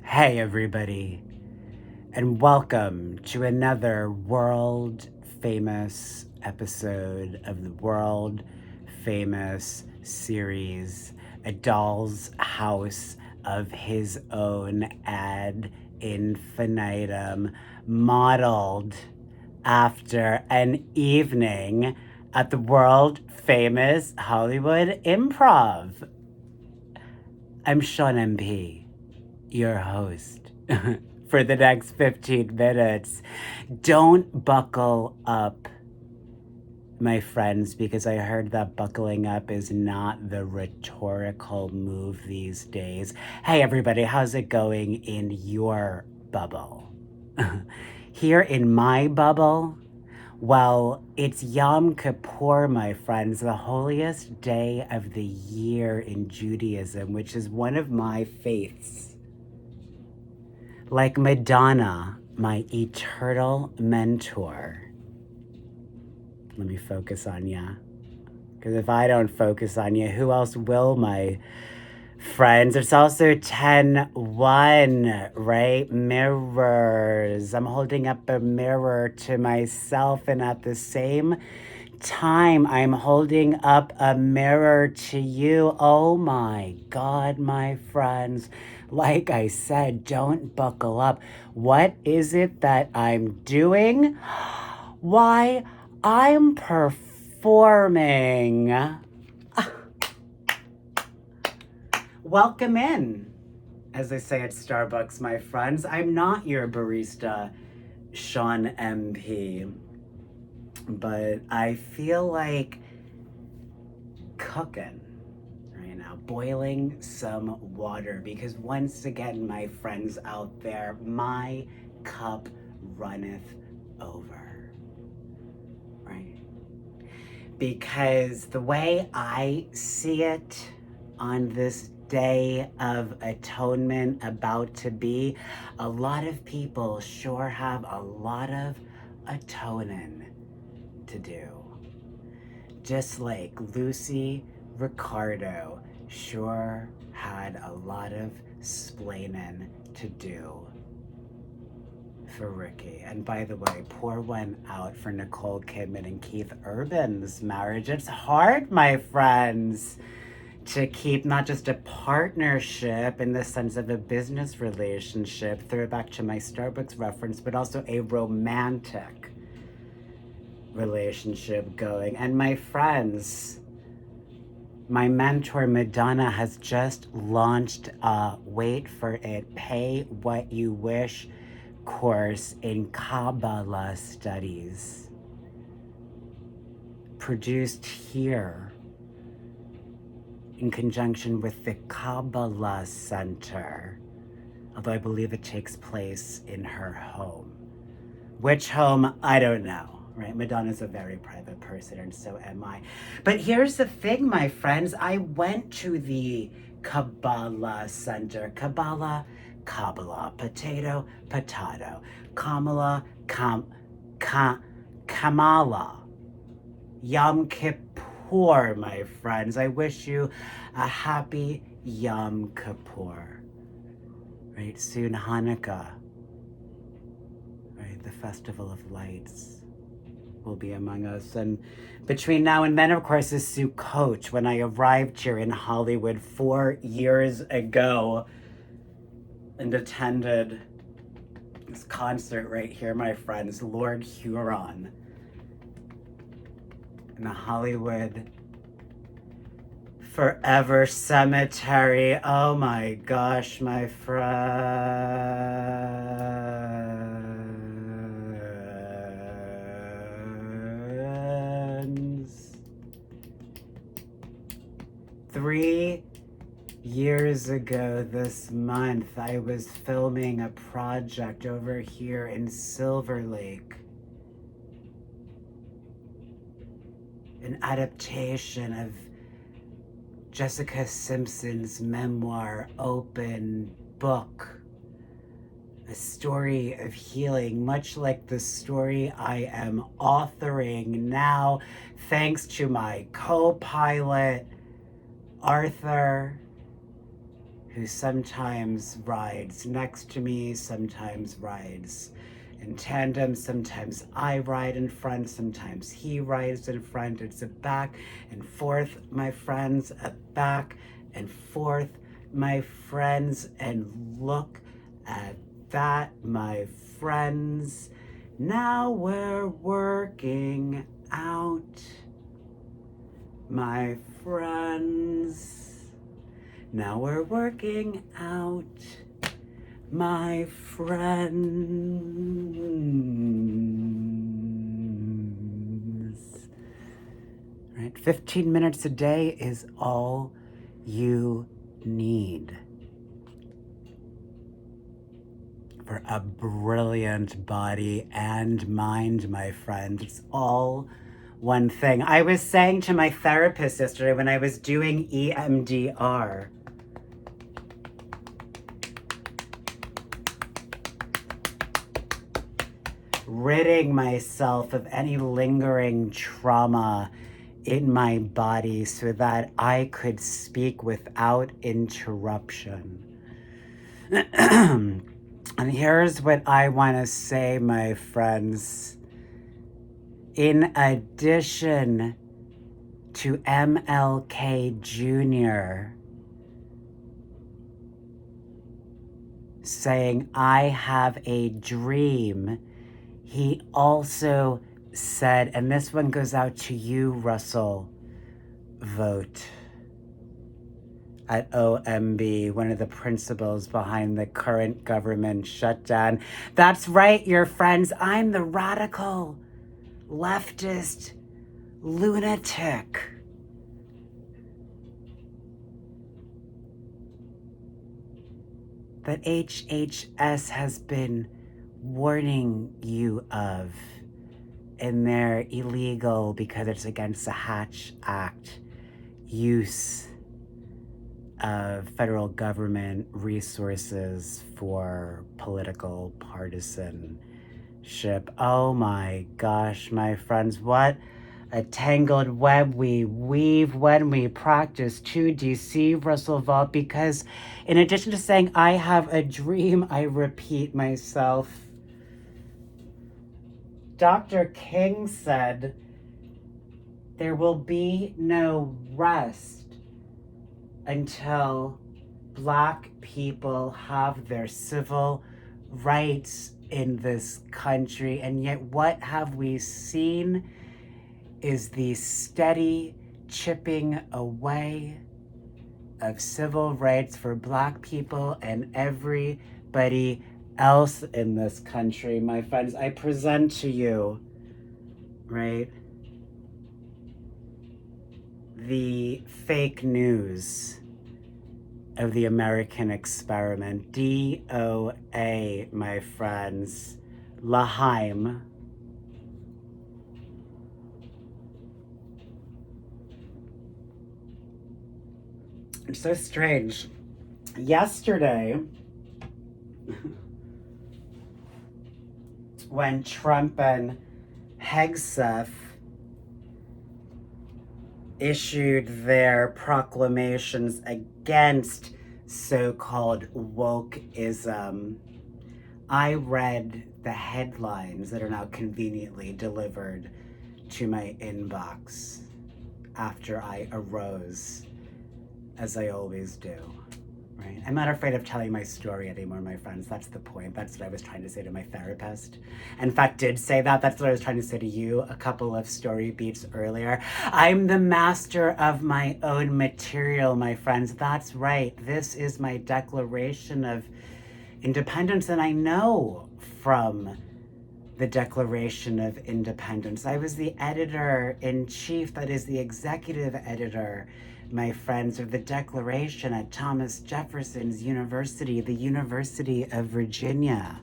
Hey, everybody, and welcome to another world famous episode of the world famous series, A Doll's House of His Own ad infinitum, modeled after an evening at the world famous Hollywood Improv. I'm Sean MP, your host, for the next 15 minutes. Don't buckle up, my friends, because I heard that buckling up is not the rhetorical move these days. Hey, everybody, how's it going in your bubble? Here in my bubble, well, it's Yom Kippur, my friends, the holiest day of the year in Judaism, which is one of my faiths. Like Madonna, my eternal mentor. Let me focus on ya. Because if I don't focus on you, who else will, my friends? It's also 10-1, right? Mirrors. I'm holding up a mirror to myself, and at the same time, I'm holding up a mirror to you. Oh my God, my friends. Like I said, don't buckle up. What is it that I'm doing? Why, I'm performing. Welcome in, as they say at Starbucks, my friends. I'm not your barista, Sean MP, but I feel like cooking right now, boiling some water, because once again, my friends out there, my cup runneth over, right? Because the way I see it on this day of atonement about to be, a lot of people sure have a lot of atoning to do. Just like Lucy Ricardo sure had a lot of splaining to do for Ricky. And by the way, pour one out for Nicole Kidman and Keith Urban's marriage. It's hard, my friends, to keep not just a partnership in the sense of a business relationship, throw it back to my Starbucks reference, but also a romantic relationship going. And my friends, my mentor Madonna has just launched a, wait for it, Pay What You Wish course in Kabbalah studies, produced here in conjunction with the Kabbalah Center, although I believe it takes place in her home. Which home, I don't know, right? Madonna's a very private person, and so am I. But here's the thing, my friends. I went to the Kabbalah Center. Kabbalah, potato, Kamala, Kamala. Yom Kippur, my friends. I wish you a happy Yom Kippur. Right, soon Hanukkah. Right, the Festival of Lights will be among us. And between now and then, of course, is Sukkot, when I arrived here in Hollywood 4 years ago and attended this concert right here, my friends, Lord Huron, in the Hollywood Forever Cemetery. Oh my gosh, my friends. 3 years ago this month, I was filming a project over here in Silver Lake. An adaptation of Jessica Simpson's memoir, Open Book. A story of healing, much like the story I am authoring now, thanks to my co-pilot, Arthur, who sometimes rides next to me, sometimes rides in tandem, sometimes I ride in front, sometimes he rides in front. It's a back and forth, my friends, a back and forth, my friends, and look at that, my friends. Now we're working out, my friends. Now we're working out, my friends. Right? 15 minutes a day is all you need for a brilliant body and mind, my friend. It's all one thing. I was saying to my therapist yesterday when I was doing EMDR, ridding myself of any lingering trauma in my body so that I could speak without interruption. And here's what I want to say, my friends. In addition to MLK Jr. saying, "I have a dream," he also said, and this one goes out to you, Russell Vogt at OMB, one of the principals behind the current government shutdown. That's right, your friends. I'm the radical leftist lunatic. That HHS has been warning you of in their illegal, because it's against the Hatch Act, use of federal government resources for political partisanship. Oh my gosh, my friends, what a tangled web we weave when we practice to deceive, Russell Vault, because in addition to saying, "I have a dream," I repeat myself. Dr. King said, "There will be no rest until Black people have their civil rights in this country." And yet what have we seen is the steady chipping away of civil rights for Black people and everybody else in this country. My friends, I present to you, right, the fake news of the American experiment. DOA, my friends. Laheim. It's so strange. Yesterday, when Trump and Hegseth issued their proclamations against so-called wokeism, I read the headlines that are now conveniently delivered to my inbox after I arose, as I always do. Right? I'm not afraid of telling my story anymore, my friends. That's the point. That's what I was trying to say to my therapist. In fact, did say that. That's what I was trying to say to you a couple of story beats earlier. I'm the master of my own material, my friends. That's right. This is my Declaration of Independence, and I know from the Declaration of Independence. I was the editor-in-chief, that is the executive editor, my friends, of the Declaration at Thomas Jefferson's University, the University of Virginia.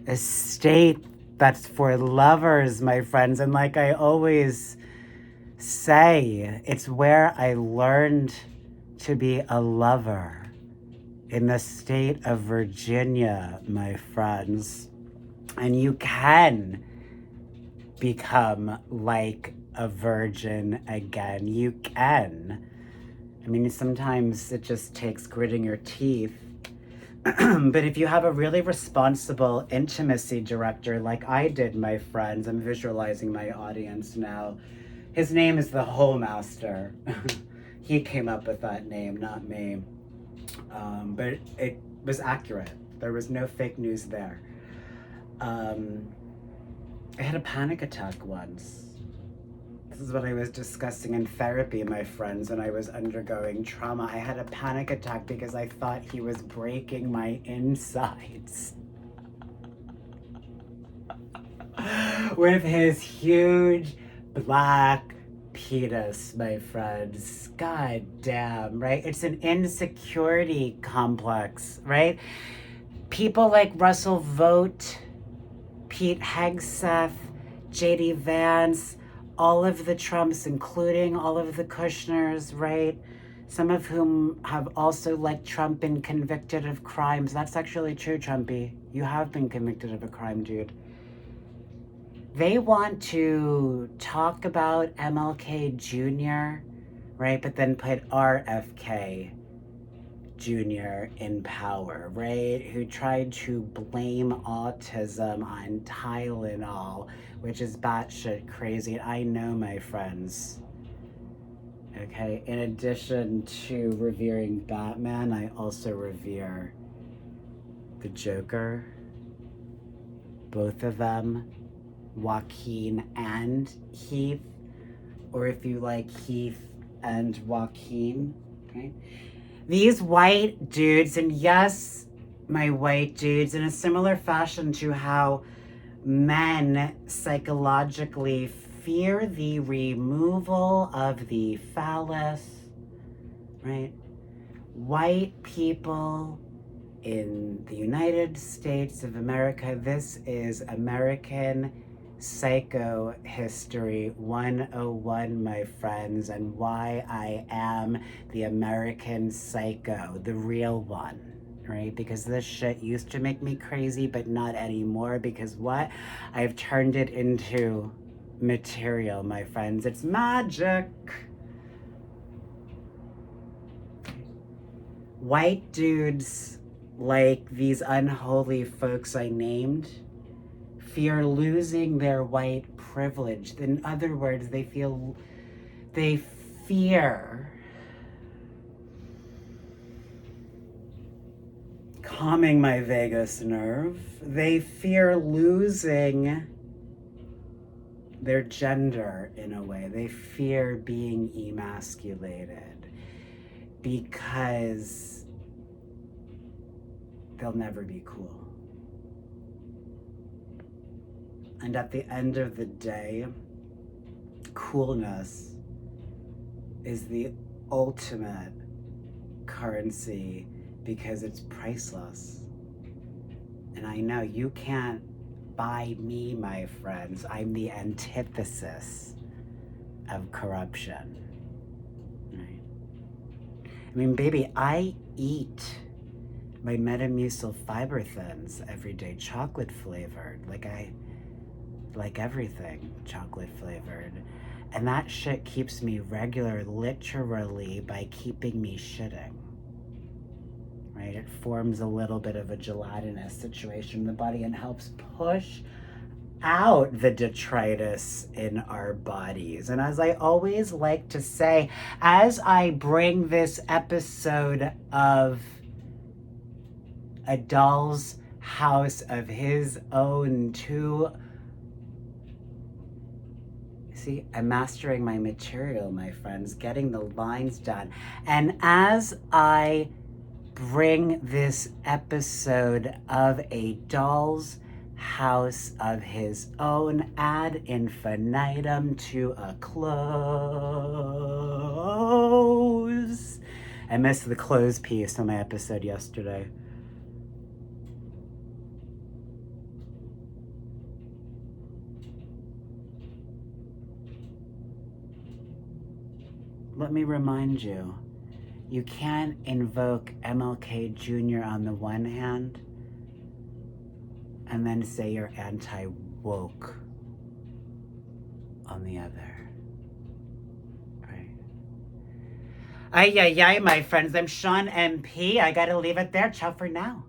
A state that's for lovers, my friends. And like I always say, it's where I learned to be a lover, in the state of Virginia, my friends. And you can become like a virgin again. You can. mean, sometimes it just takes gritting your teeth. But if you have a really responsible intimacy director like I did, my friends, I'm visualizing my audience now. His name is the Whole Master. He came up with that name, not me. But it was accurate. There was no fake news there. I had a panic attack once. This is what I was discussing in therapy, my friends, when I was undergoing trauma. I had a panic attack because I thought he was breaking my insides. With his huge black penis, my friends. God damn, right? It's an insecurity complex, right? People like Russell Vogt, Pete Hegseth, J.D. Vance, all of the Trumps, including all of the Kushners, right? Some of whom have also, like Trump, been convicted of crimes. That's actually true, Trumpy. You have been convicted of a crime, dude. They want to talk about MLK Jr., right? But then put RFK Jr. in power, right? Who tried to blame autism on Tylenol, which is batshit crazy. I know, my friends. Okay, in addition to revering Batman, I also revere the Joker. Both of them, Joaquin and Heath, or if you like, Heath and Joaquin, right? These white dudes, and yes, my white dudes, in a similar fashion to how men psychologically fear the removal of the phallus, right? White people in the United States of America, this is American Psycho History 101, my friends, and why I am the American Psycho, the real one. Right? Because this shit used to make me crazy, but not anymore. Because what? I've turned it into material, my friends. It's magic. White dudes like these unholy folks I named fear losing their white privilege. In other words, they fear calming my vagus nerve. They fear losing their gender in a way. They fear being emasculated because they'll never be cool. And at the end of the day, coolness is the ultimate currency because it's priceless. And I know you can't buy me, my friends. I'm the antithesis of corruption. Right? I mean, baby, I eat my Metamucil fiber thins every day, chocolate flavored. Like everything chocolate flavored. And that shit keeps me regular, literally, by keeping me shitting. Right? It forms a little bit of a gelatinous situation in the body and helps push out the detritus in our bodies. And as I always like to say, as I bring this episode of A Doll's House of His Own to... See, I'm mastering my material, my friends, getting the lines done. And as I bring this episode of A Doll's House of His Own ad infinitum to a close. I missed the close piece on my episode yesterday. Let me remind you, you can't invoke MLK Jr. on the one hand and then say you're anti-woke on the other, right? Ay, ay, ay, my friends. I'm Sean MP. I gotta leave it there. Ciao for now.